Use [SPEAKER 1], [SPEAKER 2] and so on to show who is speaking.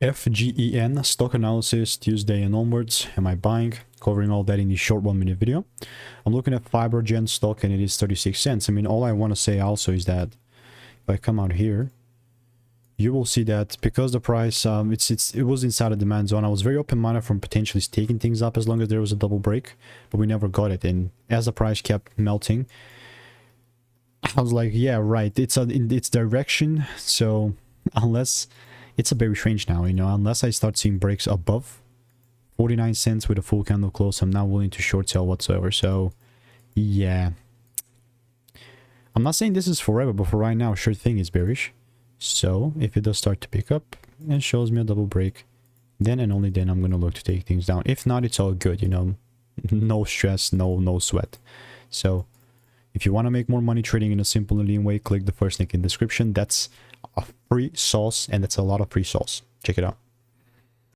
[SPEAKER 1] FGEN stock analysis Tuesday and onwards. Am I buying? Covering all that in the short 1 minute video. I'm looking at FibroGen stock and it is 36 cents. I mean, all I want to say also is that if I come out here, you will see that because the price it was inside the demand zone, I was very open-minded from potentially taking things up as long as there was a double break, but we never got it. And as the price kept melting, I was like, yeah, right, it's in its direction. So unless it's a bearish range now, you know, unless I start seeing breaks above 49 cents with a full candle close, I'm not willing to short sell whatsoever. So yeah, I'm not saying this is forever, but for right now, sure thing is bearish. So if it does start to pick up and shows me a double break, then and only then I'm going to look to take things down. If not, it's all good, you know, no stress, no sweat. So if you want to make more money trading in a simple and lean way, click the first link in the description. That's a free sauce, and that's a lot of free sauce. Check it out.